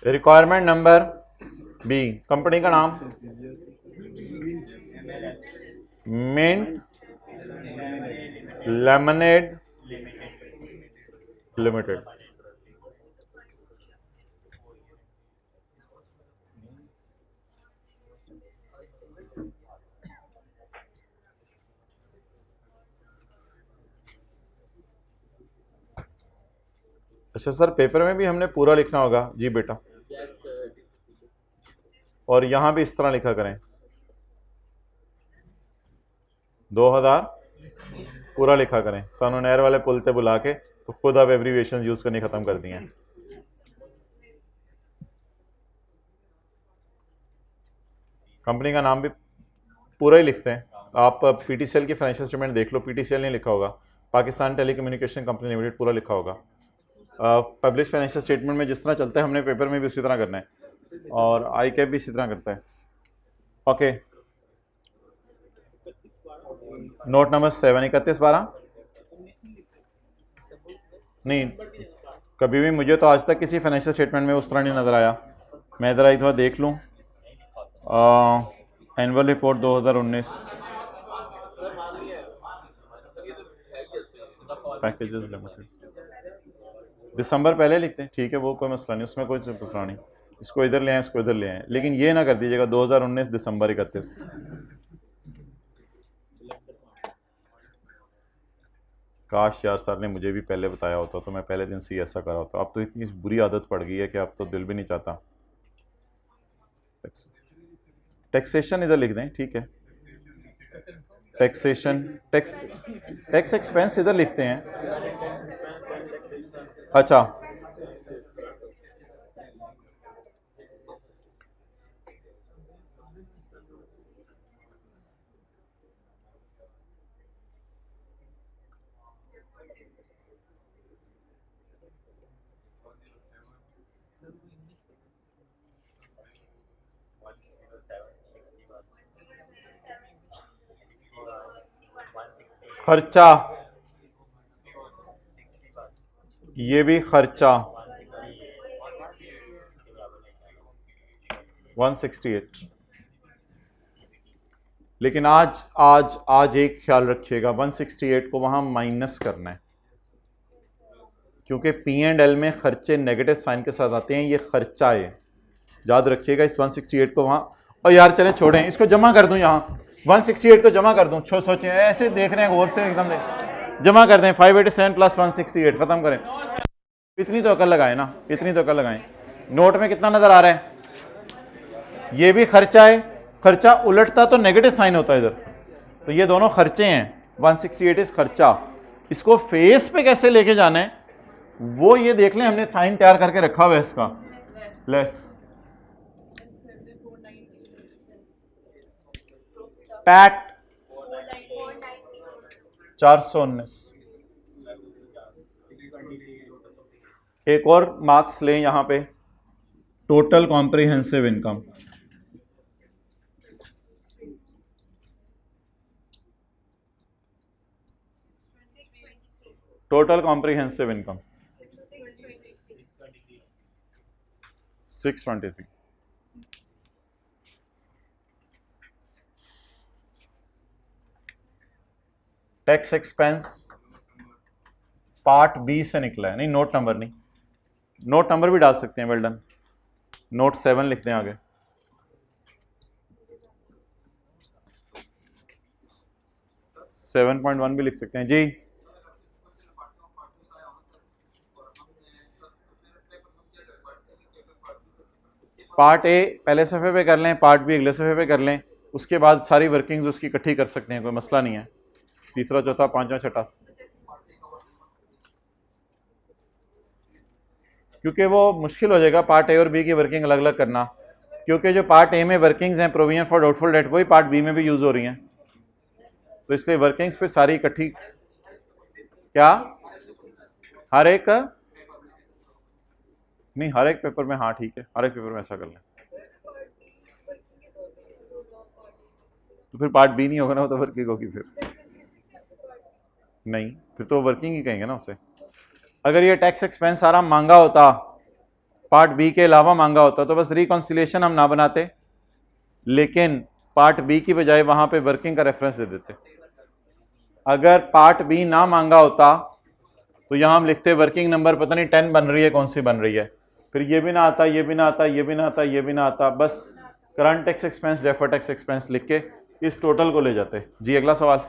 Requirement number B, company का नाम mint lemonade limited. अच्छा सर, पेपर में भी हमने पूरा लिखना होगा? जी बेटा, और यहां भी इस तरह लिखा करें 2000 पूरा लिखा करें। सानू नहर वाले पुल पे बुला के तो खुद आप एब्रीविएशन यूज करनी खत्म कर दी हैं। कंपनी का नाम भी पूरा ही लिखते हैं। आप पीटीसीएल की फाइनेंशियल स्टेटमेंट देख लो, पीटीसीएल नहीं लिखा होगा, पाकिस्तान टेलीकम्युनिकेशन कंपनी लिमिटेड पूरा लिखा होगा। पब्लिश फाइनेंशियल स्टेटमेंट में जिस तरह चलता है हमने पेपर में भी उसी तरह करना है, और आई कैप भी इसी तरह करता है। ओके, नोट नंबर 7 3112 नहीं, कभी भी मुझे तो आज तक किसी फाइनेंशियल स्टेटमेंट में उस तरह नहीं नज़र आया। मैं ज़रा एक बार देख लूँ। एनुअल रिपोर्ट 2019 पैकेजेस लिमिटेड, दिसंबर पहले लिखते हैं, ठीक है, वो कोई मसला नहीं, उसमें कोई मसला नहीं। इसको इधर ले आए, इसको इधर ले आए, लेकिन ये ना कर दीजिएगा 2019 दिसंबर 31। काश यार सर ने मुझे भी पहले बताया होता तो मैं पहले दिन से ही ऐसा करा होता। अब तो इतनी बुरी आदत पड़ गई है कि अब तो दिल भी नहीं चाहता। टैक्सेशन इधर लिख दें, ठीक है, टैक्सेशन, टैक्स एक्सपेंस इधर लिखते हैं। अच्छा, खर्चा, ये भी खर्चा 168। लेकिन आज आज आज एक ख्याल रखिएगा, 168 को वहां माइनस करना है, क्योंकि P&L में खर्चे नेगेटिव साइन के साथ आते हैं, ये खर्चा है, याद रखिएगा इस 168 को वहां। और यार चलें छोड़ें, इसको जमा कर दूं, यहाँ 168 को जमा कर दूं, सोचें ऐसे देख रहे हैं गौर से, एकदम जमा कर दें, 587 प्लस 168 खत्म करें। इतनी तो अकल लगाए ना, इतनी तो अकल लगाएं। नोट में कितना नजर आ रहा है? ये भी खर्चा है, खर्चा उलटता तो नेगेटिव साइन होता है इधर, तो ये दोनों खर्चे हैं। 168 इज खर्चा। इसको फेस पे कैसे लेके जाना है वो ये देख लें, हमने साइन तैयार करके रखा हुआ है इसका, लेस पैट 419। एक और मार्क्स लें यहां पे, total comprehensive income, total comprehensive income 623। Tax expense part B से निकला है, नहीं नोट नंबर नहीं, नोट नंबर भी डाल सकते हैं, वेल डन। नोट 7 लिखते हैं आगे, सेवन 7.1 भी लिख सकते हैं जी। पार्ट ए पहले सफ़े पे कर लें, पार्ट बी अगले सफ़े पे कर लें, उसके बाद सारी वर्किंग्स उसकी इकट्ठी कर सकते हैं, कोई मसला नहीं है। तीसरा चौथा पांचवा छठा, क्योंकि वो मुश्किल हो जाएगा पार्ट ए और बी की वर्किंग अलग अलग करना, क्योंकि जो पार्ट ए में वर्किंग्स हैं प्रोविजन फॉर डाउटफुल डेट, वही पार्ट बी में भी यूज़ हो रही हैं, तो इसलिए वर्किंग्स पे सारी इकट्ठी, क्या हर एक का नहीं, हर एक पेपर में, हाँ ठीक है, हर एक पेपर में ऐसा कर लें, तो फिर पार्ट बी नहीं होगा ना, वो तो वर्किंग होगी फिर नहीं, फिर तो वर्किंग ही कहेंगे ना उसे। अगर ये टैक्स एक्सपेंस सारा मांगा होता, पार्ट बी के अलावा मांगा होता, तो बस रिकॉन्सिलिएशन हम ना बनाते, लेकिन पार्ट बी की बजाय वहां पे वर्किंग का रेफरेंस दे देते। अगर पार्ट बी ना मांगा होता तो यहां हम लिखते वर्किंग नंबर पता नहीं 10 बन रही है, कौन सी बन रही है, फिर ये भी ना आता, ये भी ना आता, ये भी ना आता, ये भी ना आता, बस current tax expense deferred tax expense लिख के इस टोटल को ले जाते। जी अगला सवाल।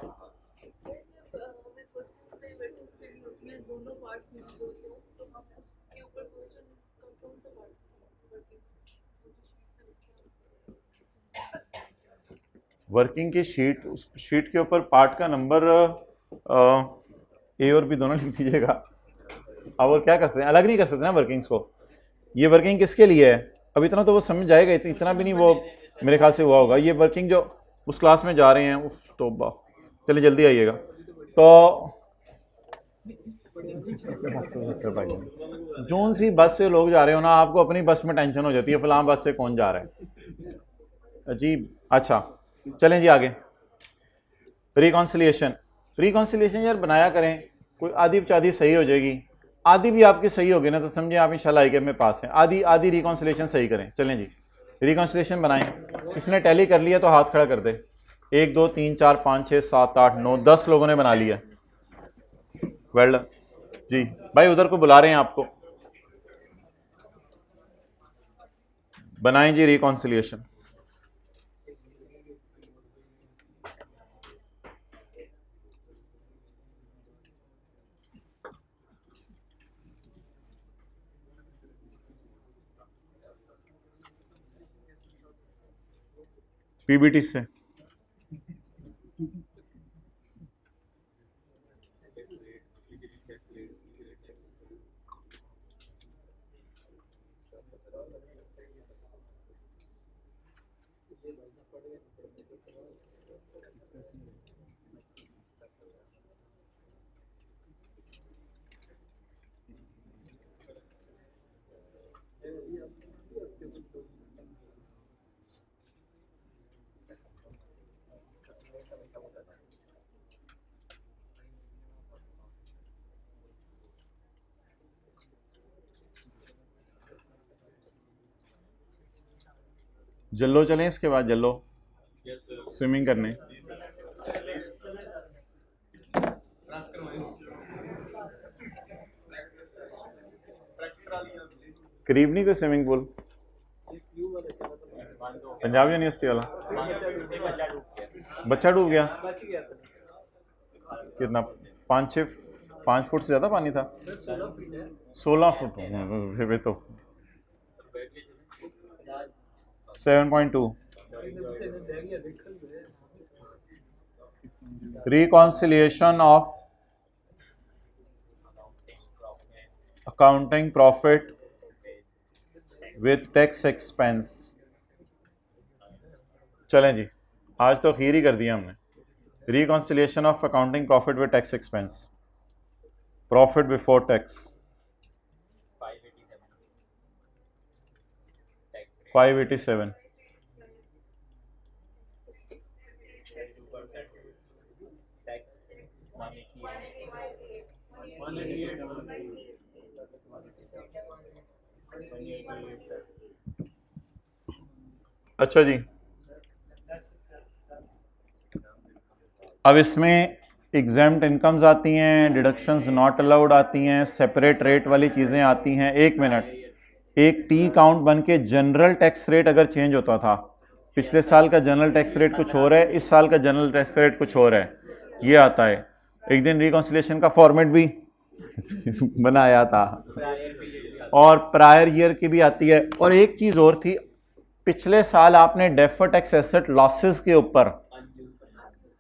वर्किंग की शीट, उस शीट के ऊपर पार्ट का नंबर ए और बी दोनों लिख दीजिएगा। अब और क्या कर सकते हैं, अलग नहीं कर सकते ना वर्किंग्स को। ये वर्किंग किसके लिए है, अब इतना तो वो समझ जाएगा, इतना भी नहीं वो मेरे ख्याल से हुआ होगा। ये वर्किंग जो उस क्लास में जा रहे हैं, तो चलिए जल्दी आइएगा। तो जोन सी बस से लोग जा रहे हो ना, आपको अपनी बस में टेंशन हो जाती है, फलां बस से कौन जा रहा है, अजीब। अच्छा चलें जी आगे। रिकॉन्सिलिएशन, रिकॉन्सिलिएशन यार बनाया करें, कोई आधी चाधी सही हो जाएगी, आधी भी आपकी सही होगी ना तो समझे आप इंशाल्लाह आईके में पास हैं। आधी आधी रिकॉन्सिलिएशन सही करें। चलें जी रिकॉन्सिलिएशन बनाएं। किसने टैली कर लिया तो हाथ खड़ा कर दे। 1 2 3 4 5 6 7 8 9 10 लोगों ने बना लिया। वेल डन जी। भाई उधर को बुला रहे हैं आपको, बनाएं जी रिकॉन्सिलिएशन। पीबीटी से जल्लो चलें, इसके बाद जल्लो स्विमिंग करने। करीब नहीं कोई स्विमिंग पूल, पंजाब यूनिवर्सिटी वाला बच्चा डूब गया। कितना 5 फुट से ज़्यादा पानी था, 16 फुट फिर तो 7.2। Reconciliation of accounting profit with tax expense. चलें जी आज तो खीर ही कर दिया हमने। Reconciliation of accounting profit with tax expense, profit before tax 587। अच्छा जी अब इसमें एग्जाम्ड इनकम्स आती हैं, डिडक्शंस नॉट अलाउड आती हैं, सेपरेट रेट वाली चीज़ें आती हैं। 1 मिनट, एक टी काउंट बन के जनरल टैक्स रेट अगर चेंज होता था, पिछले साल का जनरल टैक्स रेट कुछ और है, इस साल का जनरल टैक्स रेट कुछ और है, ये आता है। एक दिन रिकॉन्सिलिएशन का फॉर्मेट भी बनाया था और प्रायर ईयर की भी आती है। और एक चीज़ और थी, पिछले साल आपने डेफर्ड टैक्स एसेट लॉसेस के ऊपर,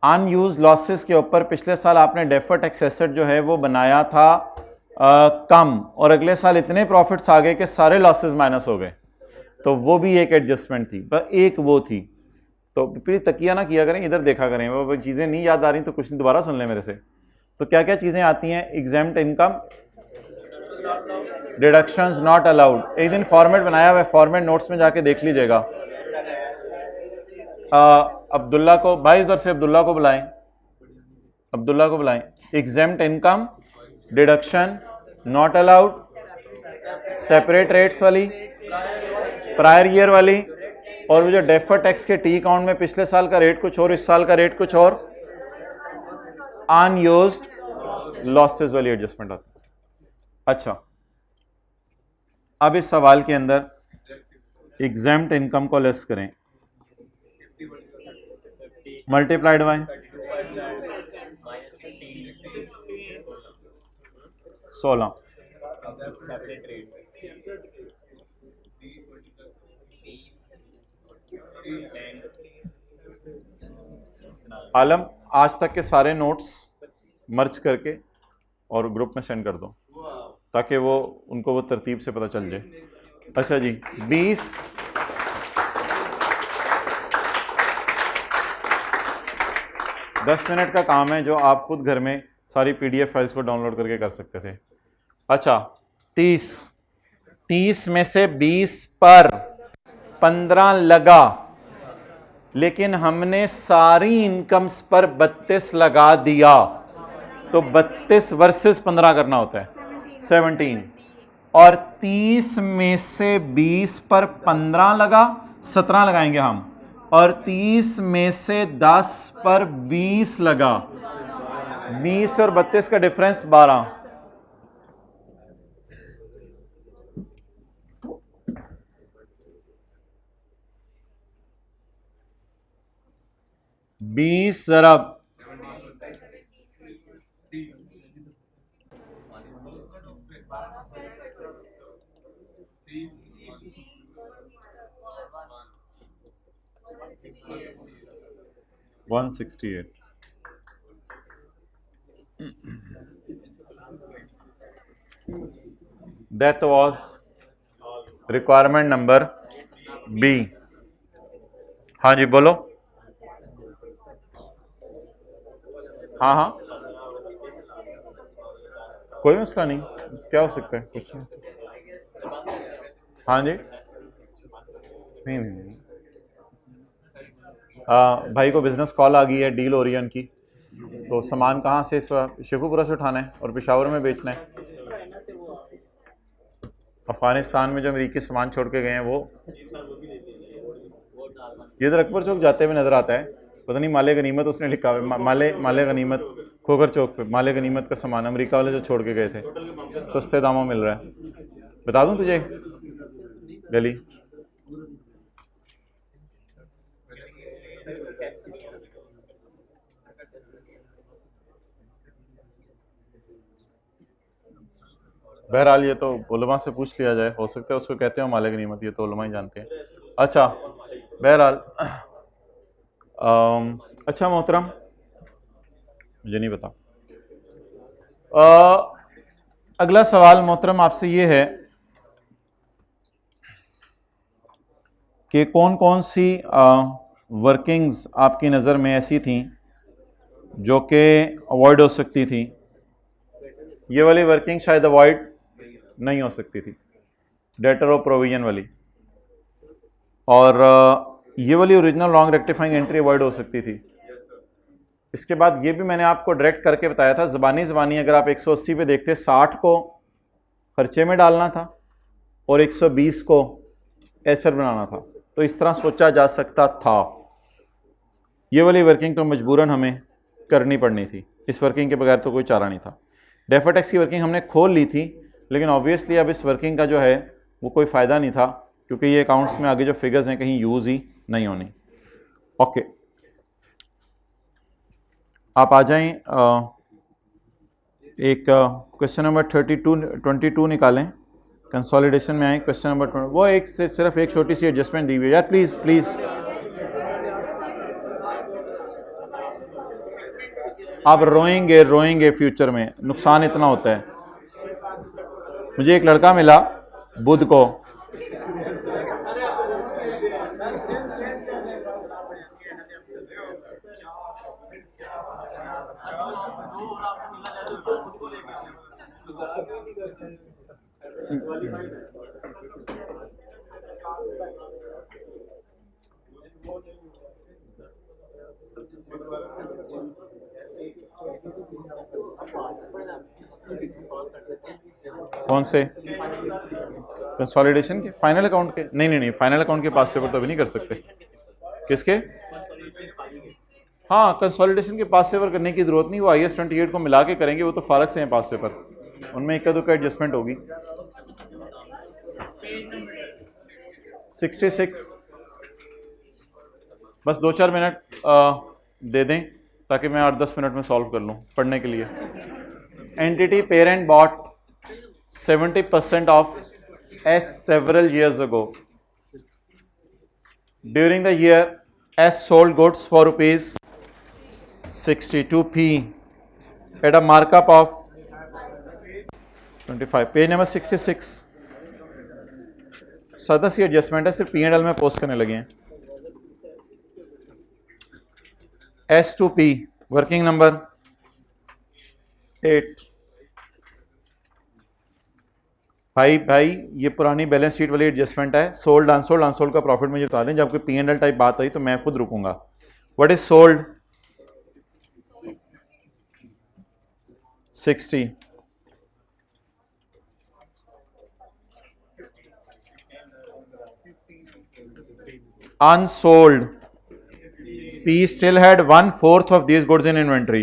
अनयूज लॉसेस के ऊपर पिछले साल आपने डेफर्ड टैक्स एसेट जो है वो बनाया था कम, और अगले साल इतने प्रॉफिट्स आ गए कि सारे लॉसेस माइनस हो गए, तो वो भी एक एडजस्टमेंट थी, बस एक वो थी। तो प्लीज तकिया ना किया करें, इधर देखा करें, वो चीज़ें नहीं याद आ रही तो कुछ दोबारा सुन लें मेरे से। तो क्या क्या चीज़ें आती हैं, examined income, deductions not allowed. एक दिन फॉर्मेट बनाया हुआ है, फॉर्मेट नोट्स में जाके देख लीजिएगा। अब्दुल्ला को, भाई उधर से अब्दुल्ला को बुलाएं, अब्दुल्ला को बुलाएं। Examined income, deduction not allowed, separate rates वाली, प्रायर ईयर वाली, और वो जो डेफर टैक्स के टी अकाउंट में पिछले साल का रेट कुछ और इस साल का रेट कुछ और, अनयूज्ड लॉसेस वाली एडजस्टमेंट आती है। अच्छा, अब इस सवाल के अंदर एग्जैम्प्ट इनकम को लेस करें, मल्टीप्लाइड बाय 16, आलम आज तक के सारे नोट्स मर्ज करके और ग्रुप में सेंड कर दो ताकि वो उनको वो तरतीब से पता चल जाए। अच्छा जी, 10 मिनट का काम है जो आप खुद घर में सारी PDF फाइल्स को डाउनलोड करके कर सकते थे। अच्छा, 30 में से 20 पर 15 लगा, लेकिन हमने सारी इनकम्स पर 32 लगा दिया, तो 32 वर्सेस 15 करना होता है 17, और 30 में से 20 पर 15 लगा, 17 लगाएंगे हम, और 30 में से 10 पर 20 लगा, 20 और 32 का डिफरेंस 12, बीस ज़रब 168, that was requirement number B. हाँ जी बोलो। हाँ हाँ, कोई मसला नहीं, क्या हो सकता है, कुछ नहीं। हाँ जी, नहीं। भाई को बिजनेस कॉल आ गई है, डील हो रही है उनकी, तो सामान कहाँ से, इस शेखुपुरा से उठाना है और पेशावर में बेचना है। अफगानिस्तान में जो अमेरिकी सामान छोड़ के गए हैं वो ये इधर अकबर चौक जाते हुए नजर आता है, पता नहीं माले गनीमत उसने लिखा हुआ, माले गनीमत खोकर चौक पे माले गनीमत का सामान अमेरिका वाले जो छोड़ के गए थे, सस्ते दामों मिल रहा है। बता दूं तुझे गली, बहरहाल ये तो उलमा से पूछ लिया जाए, हो सकता है उसको कहते हो माले गनीमत, ये तो उलमा ही जानते हैं। अच्छा बहरहाल अच्छा मोहतरम, मुझे नहीं पता। अगला सवाल मोहतरम आपसे ये है कि कौन कौन सी वर्किंग्स आपकी नज़र में ऐसी थी जो कि अवॉइड हो सकती थी। ये वाली वर्किंग शायद अवॉइड नहीं हो सकती थी, डेटर ऑफ प्रोविजन वाली, और ये वाली original long rectifying entry avoid हो सकती थी। इसके बाद ये भी मैंने आपको डायरेक्ट करके बताया था, ज़बानी अगर आप 180 पे देखते 60 को खर्चे में डालना था और 120 को एसर बनाना था, तो इस तरह सोचा जा सकता था। ये वाली वर्किंग तो मजबूरन हमें करनी पड़नी थी, इस वर्किंग के बगैर तो कोई चारा नहीं था। डेफर टैक्स की वर्किंग हमने खोल ली थी, लेकिन ऑब्वियसली अब इस वर्किंग का जो है वो कोई फ़ायदा नहीं था, क्योंकि ये अकाउंट्स में आगे जो फिगर्स हैं कहीं यूज़ ही नहीं होनी। ओके, आप आ जाएं, एक क्वेश्चन नंबर 22 निकालें, कंसोलिडेशन में आए, क्वेश्चन नंबर 20, वो एक से सिर्फ एक छोटी सी एडजस्टमेंट दी हुई है यार, प्लीज़ आप रोएंगे फ्यूचर में, नुकसान इतना होता है। मुझे एक लड़का मिला बुध को, कौन से? कंसोलिडेशन के, फाइनल अकाउंट के? नहीं नहीं नहीं, फाइनल अकाउंट के पास पेपर तो अभी नहीं कर सकते। किसके? हाँ, कंसोलिडेशन के पास पेपर करने की जरूरत नहीं, वो IAS 28 को मिला के करेंगे, वो तो फारग से हैं पास पेपर, उनमें इक्का दुक्का एडजस्टमेंट होगी। 66, बस 2-4 मिनट दे दें ताकि मैं 8-10 मिनट में सॉल्व कर लूँ पढ़ने के लिए। Entity parent bought 70% of S several years ago. During the year, S sold goods for rupees 62p at a markup of 25. Page number 66. सादा सी एडजस्टमेंट है, सिर्फ P&L में पोस्ट करने लगे हैं। S2P working number 8। भाई ये पुरानी बैलेंस शीट वाली एडजस्टमेंट है। सोल्ड अनसोल्ड, अनसोल्ड का प्रॉफिट मुझे बता दें। जब कोई P&L टाइप बात आई तो मैं खुद रुकूंगा। What is sold? 60। Unsold, P still had 1/4 of these goods in inventory।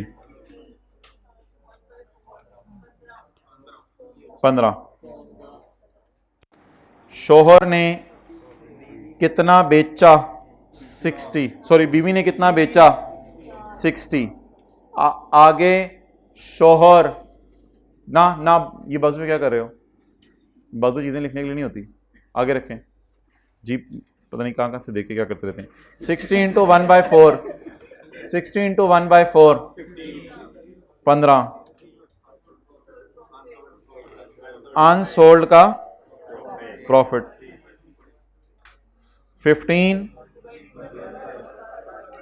15। शोहर ने कितना बेचा? 60। सॉरी, बीवी ने कितना बेचा? 60। आगे शोहर ना ये बाजू में क्या कर रहे हो? बाजू चीजें लिखने के लिए नहीं होती, आगे रखें जी। पता नहीं कहां से देख के क्या करते रहते हैं। 60 × 1/4, 60 × 1/4 15। अनसोल्ड का प्रॉफिट 15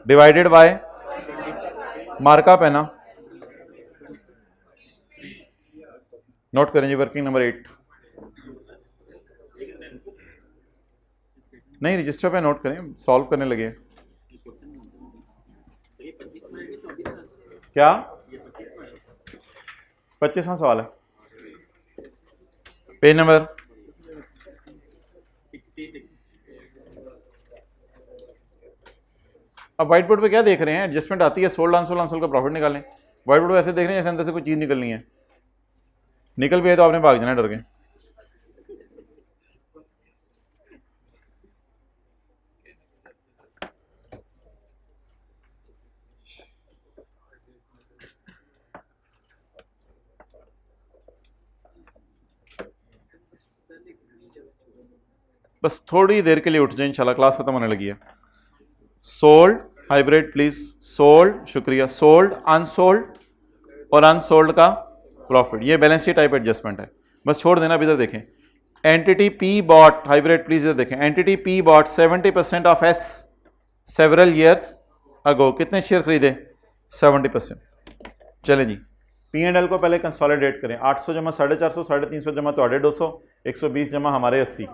डिवाइडेड बाय मार्कअप है ना, नोट करें जी। वर्किंग नंबर 8 नहीं, रजिस्टर पे नोट करें, सॉल्व करने लगे। क्या 25वां सवाल है? पेज नंबर अब व्हाइट बोर्ड पे क्या देख रहे हैं? एडजस्टमेंट आती है, सोल्ड अनसोल्ड, अनसोल्ड का प्रॉफिट निकालें। व्हाइट बोर्ड पे ऐसे देख रहे हैं जैसे अंदर से कोई चीज निकलनी है। निकल भी है तो आपने भाग जाना डर के। बस थोड़ी देर के लिए उठ जाए, इंशाल्लाह क्लास खत्म होने लगी है। सोल्ड हाइब्रिड प्लीज, सोल्ड, शुक्रिया, सोल्ड, अनसोल्ड और अनसोल्ड का प्रॉफिट, ये बैलेंस शीट टाइप एडजस्टमेंट है। बस छोड़ देना। अब इधर देखें, entity P bought, hybrid please इधर देखें, entity P bought 70% of S several years ago. कितने शेयर खरीदे? 70%। चले जी, P&L को पहले कंसोलिडेट करें। 800 जमा 450, 350 जमा तो 250, 120 जमा हमारे 80।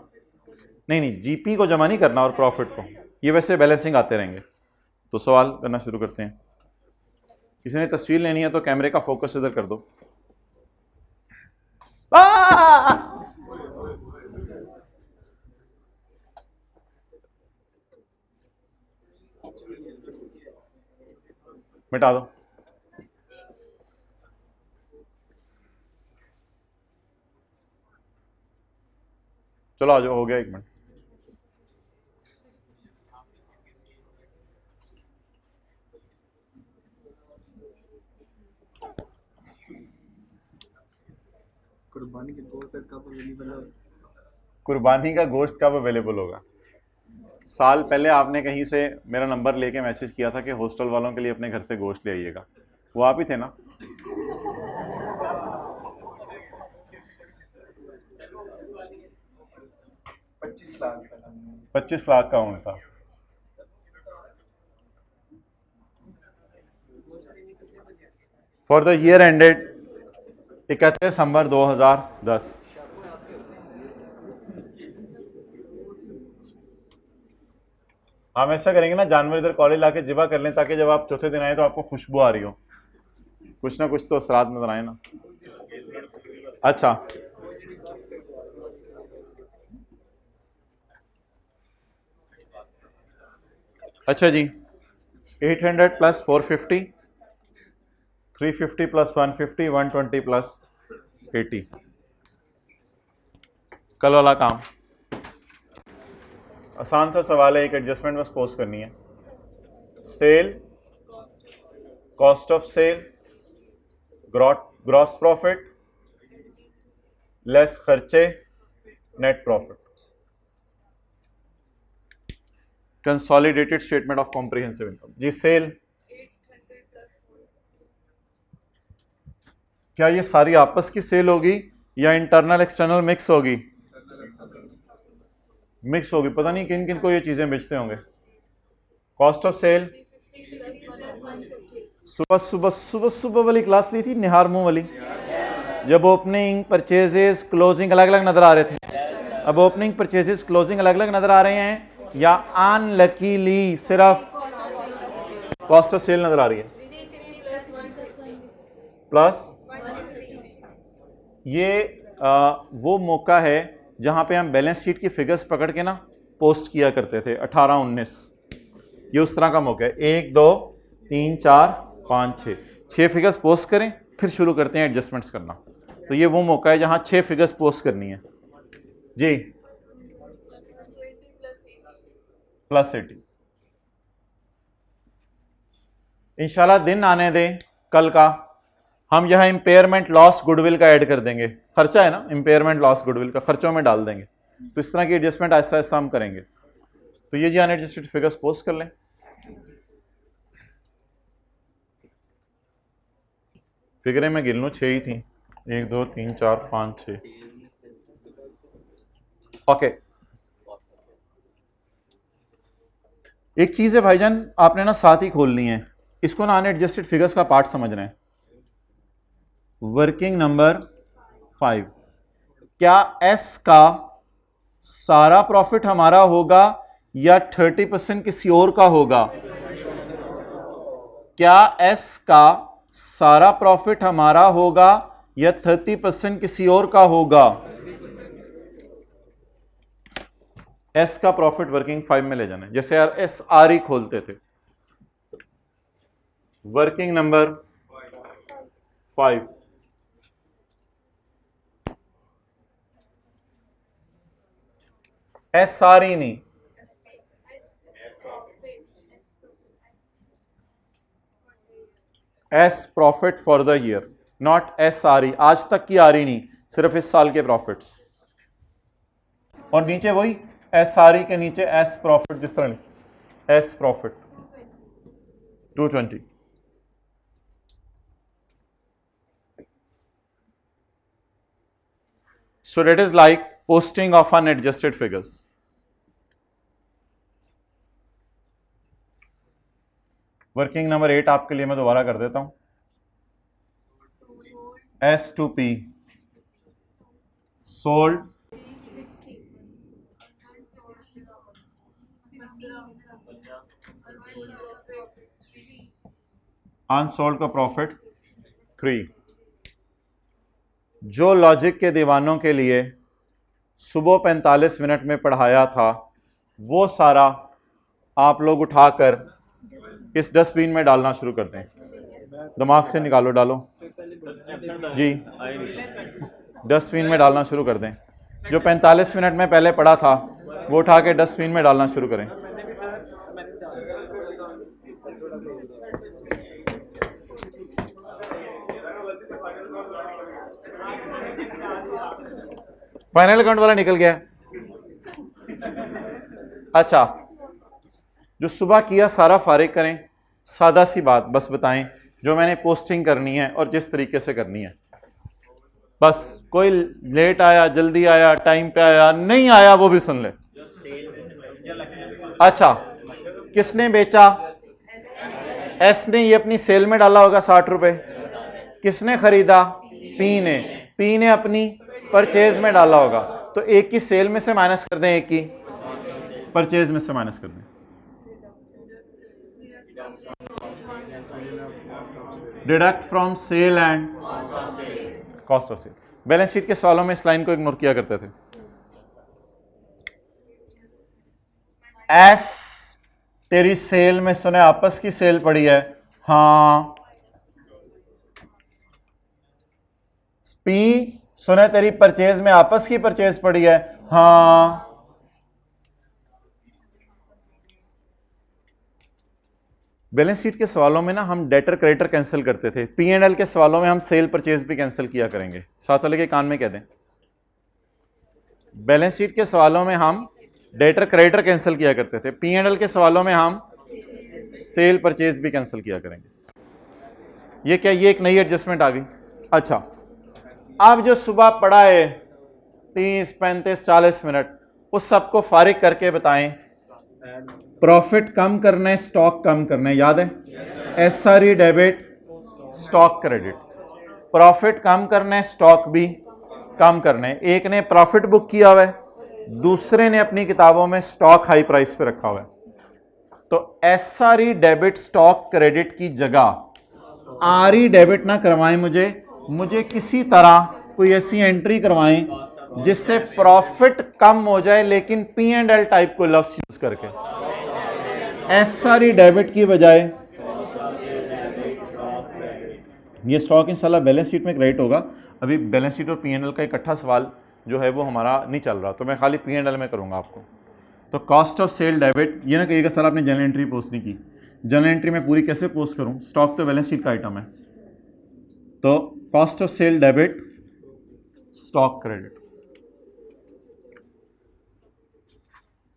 नहीं, जीपी को जमा नहीं करना और प्रॉफिट को, ये वैसे बैलेंसिंग आते रहेंगे। तो सवाल करना शुरू करते हैं। किसी ने तस्वीर लेनी है तो कैमरे का फोकस इधर कर दो। मिटा दो। चलो आ जाओ, हो गया 1 मिनट। कुर्बानी का गोश्त कब अवेलेबल होगा? कुर्बानी का गोश्त कब अवेलेबल होगा? साल पहले आपने कहीं से मेरा नंबर लेके मैसेज किया था कि हॉस्टल वालों के लिए अपने घर से गोश्त ले आइएगा। वो आप ही थे ना? $25 लाख का अमाउंट था। फॉर द ईयर एंडेड 31 दिसंबर 2010। हम ऐसा करेंगे ना, जानवर इधर कॉलेज लाके जिबा कर लें ताकि जब आप चौथे दिन आए तो आपको खुशबू आ रही हो, कुछ ना कुछ तो असरात नजर आए ना। अच्छा, अच्छा जी, 800 प्लस 450, 350 प्लस 150, 120 प्लस 80। कल वाला काम आसान सा सवाल है, एक एडजस्टमेंट बस पोस्ट करनी है। Sale, cost of sale, gross profit less खर्चे, net profit. Consolidated statement of comprehensive income. जी सेल, क्या ये सारी आपस की सेल होगी या इंटरनल एक्सटर्नल मिक्स होगी? मिक्स होगी, पता नहीं किन किन को ये चीजें बेचते होंगे। कॉस्ट ऑफ सेल, सुबह सुबह सुबह सुबह वाली क्लास ली थी निहार मुंह वाली, जब ओपनिंग परचेजेस क्लोजिंग अलग अलग नजर आ रहे थे। अब ओपनिंग परचेजेस क्लोजिंग अलग अलग नजर आ रहे हैं या अनलकीली सिर्फ कॉस्ट ऑफ सेल नजर आ रही है? प्लस ये वो मौका है जहां पे हम बैलेंस शीट की फिगर्स पकड़ के ना पोस्ट किया करते थे 18-19। ये उस तरह का मौका है। 1 2 3 4 5 6 फिगर्स पोस्ट करें, फिर शुरू करते हैं एडजस्टमेंट्स करना। तो ये वो मौका है जहां 6 फिगर्स पोस्ट करनी है जी। प्लस 80 इंशाल्लाह दिन आने दें कल का, हम यहां इंपेयरमेंट लॉस गुडविल का ऐड कर देंगे। खर्चा है ना, इंपेयरमेंट लॉस गुडविल का खर्चों में डाल देंगे। तो इस तरह की एडजस्टमेंट ऐसा ऐसा हम करेंगे। तो ये जी अनएडजस्टेड फिगर्स पोस्ट कर लें। फिगरें मैं गिन लूँ, 6 ही थी। 1 2 3 4 5 6। ओके, एक चीज है भाईजान, आपने ना साथ ही खोलनी है इसको ना, अनएडजस्टेड फिगर्स का पार्ट समझ रहे हैं। वर्किंग नंबर 5, क्या एस का सारा प्रॉफिट हमारा होगा या 30% किसी और का होगा? क्या एस का सारा प्रॉफिट हमारा होगा या 30% किसी और का होगा? एस का प्रॉफिट वर्किंग 5 में ले जाना है। जैसे यार एस आर ही खोलते थे, वर्किंग नंबर 5, एस आर ही नहीं, S profit for the year, not S R E, आज तक की आ रही नहीं, सिर्फ इस साल के प्रॉफिट्स। और नीचे वही एस आर ई के नीचे एस प्रॉफिट, जिस तरह S profit 220। So that is like posting of unadjusted figures. Working number 8 आपके लिए मैं दोबारा कर देता हूं। S2P सोल्ड, अनसोल्ड का प्रॉफिट 3। जो लॉजिक के दीवानों के लिए सुबह 45 मिनट में पढ़ाया था वो सारा आप लोग उठाकर इस डस्टबिन में डालना शुरू कर दें। दिमाग से निकालो, डालो जी, डस्टबिन में डालना शुरू कर दें। जो 45 मिनट में पहले पढ़ा था वो उठा के डस्टबिन में डालना शुरू करें। फाइनल अकाउंट वाला निकल गया। अच्छा, जो सुबह किया सारा फारिग करें, सादा सी बात बस बताएं जो मैंने पोस्टिंग करनी है और जिस तरीके से करनी है। बस कोई लेट आया, जल्दी आया, टाइम पे आया, नहीं आया वो भी सुन ले। अच्छा, किसने बेचा? एस ने, ये अपनी सेल में डाला होगा 60 रुपए। किसने खरीदा? पी ने। पी ने अपनी परचेज में डाला होगा। तो एक की सेल में से माइनस कर दें, एक की परचेज में से माइनस कर दें। Deduct from sale and cost of sale. Balance sheet के सवालों में इस लाइन को इग्नोर किया करते थे। एस तेरी सेल में सुने आपस की सेल पड़ी है, हाँ। पी सुने तेरी परचेज में आपस की परचेज पड़ी है, हाँ। बैलेंस शीट के सवालों में ना हम डेटर क्रेडिटर कैंसिल करते थे, पी एंड एल के सवालों में हम सेल परचेज भी कैंसिल किया करेंगे। साथ वाले के कान में कह दें, बैलेंस शीट के सवालों में हम डेटर क्रेडिटर कैंसिल किया करते थे, पी एंड एल के सवालों में हम सेल परचेज भी कैंसिल किया करेंगे। ये क्या, ये एक नई एडजस्टमेंट आ गई। अच्छा, अब जो सुबह पढ़ा है 30, 35, 40 मिनट, उस सबको फारिग करके बताएं प्रॉफिट कम करना है, स्टॉक कम करना है, याद है? SRE debit, stock credit. Profit कम करना है, स्टॉक भी कम करना है। एक ने प्रॉफिट बुक किया हुआ है, दूसरे ने अपनी किताबों में स्टॉक हाई प्राइस पे रखा हुआ है। तो एसआरई डेबिट स्टॉक क्रेडिट की जगह आरई डेबिट ना करवाएं, मुझे किसी तरह कोई ऐसी एंट्री करवाएं जिससे प्रॉफिट कम हो जाए, लेकिन पी एंड एल टाइप को लफ्ज यूज करके। एसआरई डेबिट की बजाय ये स्टॉक इंशाल्लाह बैलेंस शीट में क्रेडिट होगा। अभी बैलेंस शीट और पी एंड एल का इकट्ठा सवाल जो है वो हमारा नहीं चल रहा, तो मैं खाली पी एंड एल में करूंगा आपको। तो कॉस्ट ऑफ सेल डेबिट, ये ना कहिएगा सर आपने जनरल एंट्री पोस्ट नहीं की। जनरल एंट्री में पूरी कैसे पोस्ट करूं? स्टॉक तो बैलेंस शीट का आइटम है। तो cost of sale debit stock credit,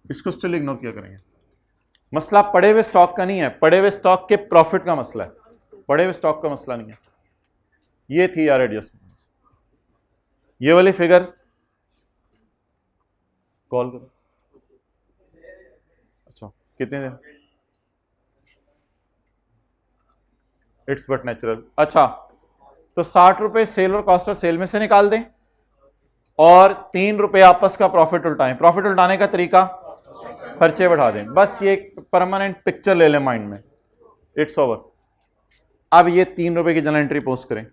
इसको स्टिल इग्नोर किया करेंगे। मसला पड़े हुए स्टॉक का नहीं है, पड़े हुए स्टॉक के प्रॉफिट का मसला है, पड़े हुए स्टॉक का मसला नहीं है। ये थी यार एडजस्टमेंट। ये वाली फिगर कॉल करो। अच्छा, कितने दिन? It's but natural. अच्छा, तो 60 रुपए सेल और कॉस्ट ऑफ सेल में से निकाल दें और 3 रुपए आपस का प्रॉफिट उल्टाएं। प्रॉफिट उल्टाने का तरीका, खर्चे बढ़ा दें। बस ये एक परमानेंट पिक्चर ले लें माइंड में, इट्स ओवर। अब ये 3 रुपए की जनरल एंट्री पोस्ट करें।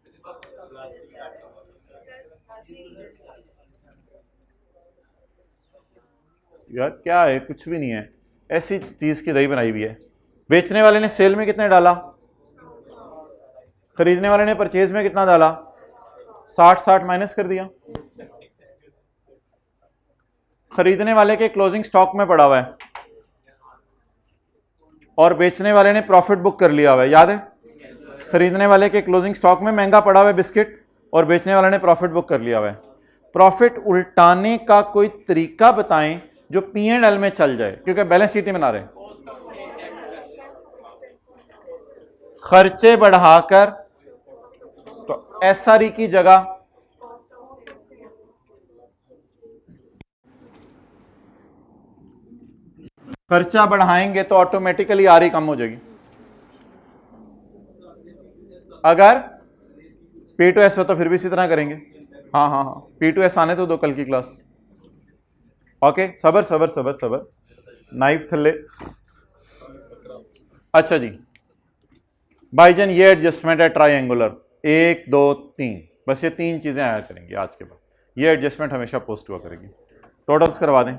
यार क्या है, कुछ भी नहीं है, ऐसी चीज की दही बनाई हुई है। बेचने वाले ने सेल में कितने डाला, खरीदने वाले ने परचेज में कितना डाला, 60 माइनस कर दिया। खरीदने वाले के क्लोजिंग स्टॉक में पड़ा हुआ है और बेचने वाले ने प्रॉफिट बुक कर लिया हुआ है, याद है? खरीदने वाले के क्लोजिंग स्टॉक में महंगा पड़ा हुआ है बिस्किट और बेचने वाले ने प्रॉफिट बुक कर लिया हुआ है। प्रॉफिट उल्टाने का कोई तरीका बताएं जो पी एंड एल में चल जाए, क्योंकि बैलेंस शीट ही बना रहे। खर्चे बढ़ाकर एसआरई की जगह खर्चा बढ़ाएंगे तो ऑटोमेटिकली आरई कम हो जाएगी। अगर P2S हो तो फिर भी इसी तरह करेंगे। हाँ हाँ हाँ, P2S आने तो दो कल की क्लास। ओके, सबर सबर सबर सबर, नाइफ थल्ले। अच्छा जी भाईजान, ये एडजस्टमेंट है ट्राइंगुलर, 1 2 3, बस ये 3 चीजें आया करेंगी आज के बाद। ये एडजस्टमेंट हमेशा पोस्ट हुआ करेगी। टोटल्स करवा दें।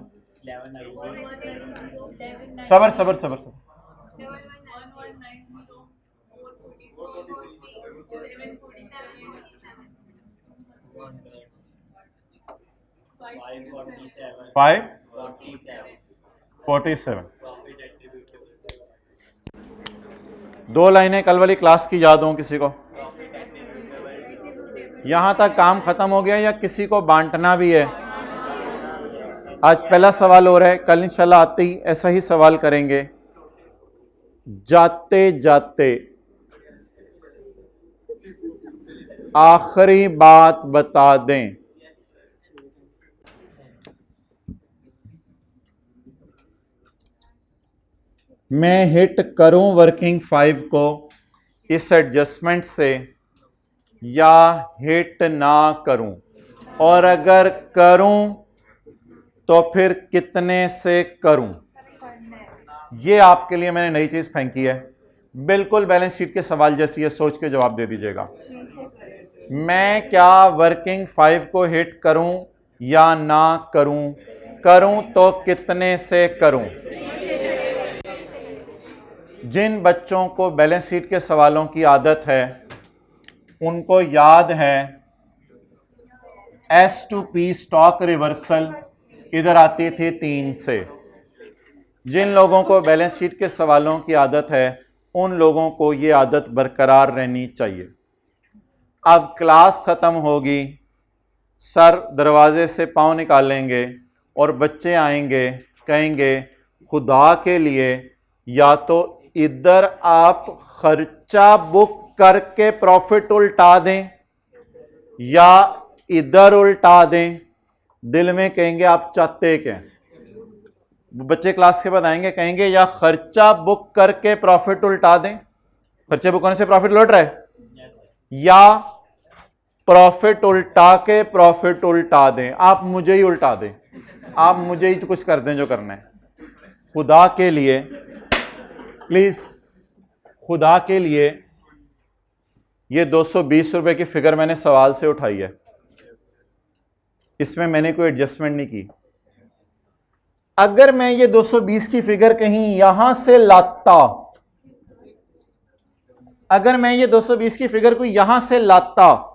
सबर सबर सबर सबर, 547। 2 लाइनें कल वाली क्लास की याद हो किसी को? यहां तक काम खत्म हो गया या किसी को बांटना भी है? आज पहला सवाल हो रहा है, कल इंशाल्लाह आते ही ऐसा ही सवाल करेंगे। जाते जाते आखिरी बात बता दें, मैं हिट करूं वर्किंग 5 को इस एडजस्टमेंट से या हिट ना करूं, और अगर करूं तो फिर कितने से करूं? ये आपके लिए मैंने नई चीज फेंकी है, बिल्कुल बैलेंस शीट के सवाल जैसी है, सोच के जवाब दे दीजिएगा। मैं क्या वर्किंग 5 को हिट करूं या ना करूं? करूं तो कितने से करूं? जिन बच्चों को बैलेंस शीट के सवालों की आदत है उनको याद है S2P स्टॉक रिवर्सल इधर आती थी 3 से। जिन लोगों को बैलेंस शीट के सवालों की आदत है उन लोगों को ये आदत बरकरार रहनी चाहिए। अब क्लास खत्म होगी, सर दरवाजे से पाँव निकालेंगे और बच्चे आएंगे, कहेंगे खुदा के लिए या तो इधर आप खर्चा बुक करके प्रॉफिट उल्टा दें या इधर उल्टा दें। दिल में कहेंगे आप चाहते क्या? बच्चे क्लास के बाद आएंगे, कहेंगे या खर्चा बुक करके प्रॉफिट उल्टा दें, खर्चे बुक होने से प्रॉफिट लौट रहा है, या प्रॉफिट उल्टा के प्रॉफिट उल्टा दें। आप मुझे ही उल्टा दें, आप मुझे ही कुछ कर दें जो करना है। खुदा के लिए प्लीज, खुदा के लिए, ये 220 रुपए की फिगर मैंने सवाल से उठाई है, इसमें मैंने कोई एडजस्टमेंट नहीं की। अगर मैं ये 220 की फिगर कहीं यहां से लाता, अगर मैं ये 220 की फिगर को यहां से लाता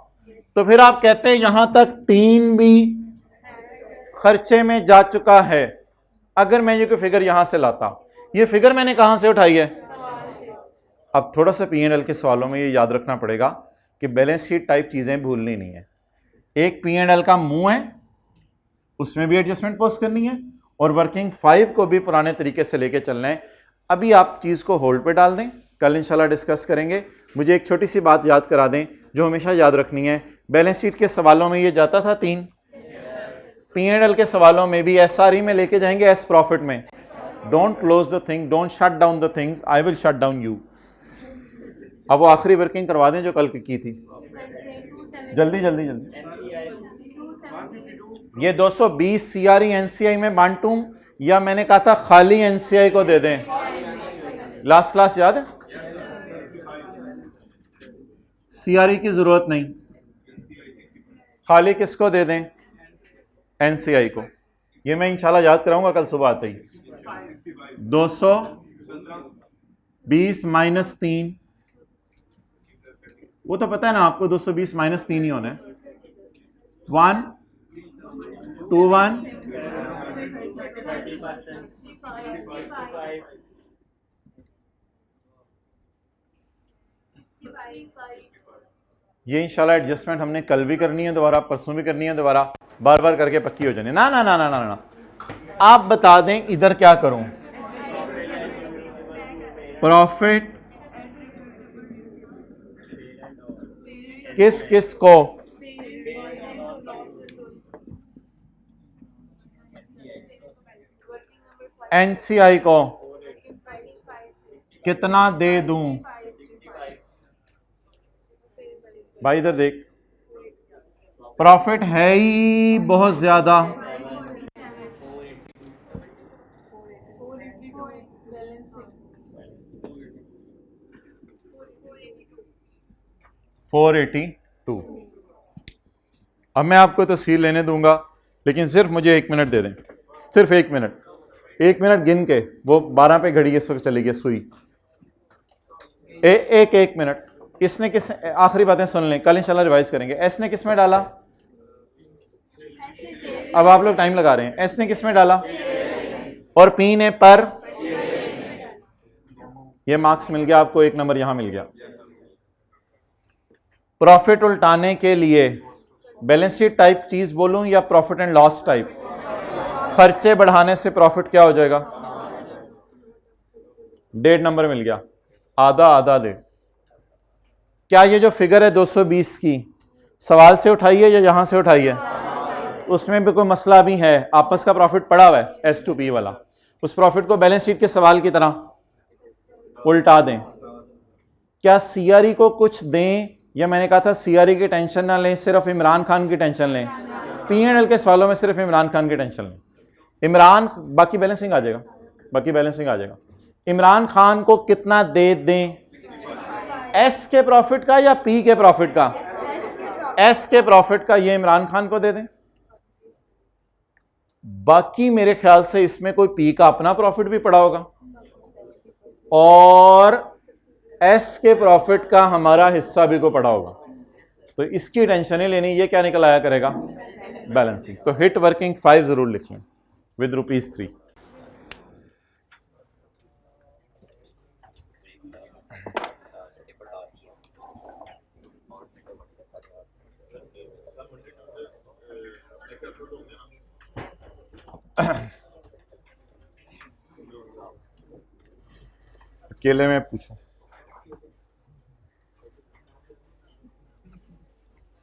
तो फिर आप कहते हैं यहां तक 3 भी खर्चे में जा चुका है। अगर मैं ये कोई फिगर यहां से लाता, ये फिगर मैंने कहां से उठाई है? अब थोड़ा सा P&L के सवालों में ये याद रखना पड़ेगा कि बैलेंस शीट टाइप चीजें भूलनी नहीं है। एक P&L का मुंह है, उसमें भी एडजस्टमेंट पोस्ट करनी है, और वर्किंग 5 को भी पुराने तरीके से लेके चलना है। अभी आप चीज को होल्ड पे डाल दें, कल इंशाल्लाह डिस्कस करेंगे। मुझे एक छोटी सी बात याद करा दें जो हमेशा याद रखनी है। बैलेंस शीट के सवालों में ये जाता था 3, P&L के सवालों में भी SRE में लेके जाएंगे, एस प्रॉफिट में। Don't close the thing, don't shut down the things, I will shut down you. अब वो आखिरी वर्किंग करवा दें जो कल की थी, जल्दी जल्दी जल्दी। ये 220 CRE NCI में बांटूं या मैंने कहा था खाली NCI को दे दें? लास्ट क्लास याद है? CRE की जरूरत नहीं, खाली किसको दे दें? NCI को। ये मैं इंशाल्लाह याद कराऊंगा कल सुबह आते ही। 220 माइनस 3, वो तो पता है ना आपको, 220 माइनस 3 ही होना है। 1 2 1 ये इंशाल्लाह एडजस्टमेंट हमने कल भी करनी है दोबारा, परसों भी करनी है दोबारा, बार बार करके पक्की हो जानी। ना ना ना ना ना ना, आप बता दें इधर क्या करूं? प्रॉफिट किस किस को? NCI को कितना दे दूं? भाई इधर देख, प्रॉफिट है ही बहुत ज्यादा। $482। अब मैं आपको तस्वीर लेने दूंगा, लेकिन सिर्फ मुझे 1 मिनट दे दें, सिर्फ 1 मिनट, 1 मिनट गिन के। वो 12 पे घड़ी इस वक्त चली गई सुई। एक मिनट। इसने किस, आखिरी बातें सुन लें, कल इंशाल्लाह रिवाइज करेंगे। एस ने किस में डाला? अब आप लोग टाइम लगा रहे हैं। एस ने किस में डाला? और पी ने पर? ये मार्क्स मिल गया आपको, 1 नंबर यहां मिल गया। प्रॉफिट उल्टाने के लिए बैलेंस शीट टाइप चीज बोलूं या प्रॉफिट एंड लॉस टाइप? खर्चे बढ़ाने से प्रॉफिट क्या हो जाएगा? 1.5 नंबर मिल गया, आधा आधा 1.5। क्या ये जो फिगर है 220 की सवाल से उठाई है या यहां से उठाई है? उसमें भी कोई मसला भी है, आपस का प्रॉफिट पड़ा हुआ है S2P वाला, उस प्रॉफिट को बैलेंस शीट के सवाल की तरह उल्टा दें। क्या CRE को कुछ दें, या मैंने कहा था CRE की टेंशन ना लें, सिर्फ इमरान खान की टेंशन लें? P&L के सवालों में सिर्फ इमरान खान की टेंशन लें। इमरान, बाकी बैलेंसिंग आ जाएगा, बाकी बैलेंसिंग आ जाएगा। इमरान खान को कितना दे दें? S के प्रॉफिट का या P के प्रॉफिट का? S के प्रॉफिट का, ये इमरान खान को दे दें। बाकी मेरे ख्याल से इसमें कोई P का अपना प्रॉफिट भी पड़ा होगा, और एस के प्रॉफिट का हमारा हिस्सा भी को पड़ा होगा, तो इसकी टेंशन ही लेनी, ये क्या निकल आया करेगा, बैलेंसिंग। तो हिट वर्किंग 5 जरूर लिख लें विद ₹3। अकेले में पूछो,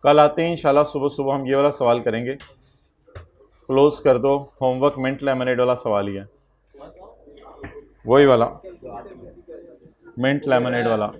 कल आते हैं इंशाल्लाह, सुबह सुबह हम ये वाला सवाल करेंगे। क्लोज कर दो, होमवर्क मिंट लेमनेड वाला सवाल ही है, वही वाला मिंट लेमनेड वाला।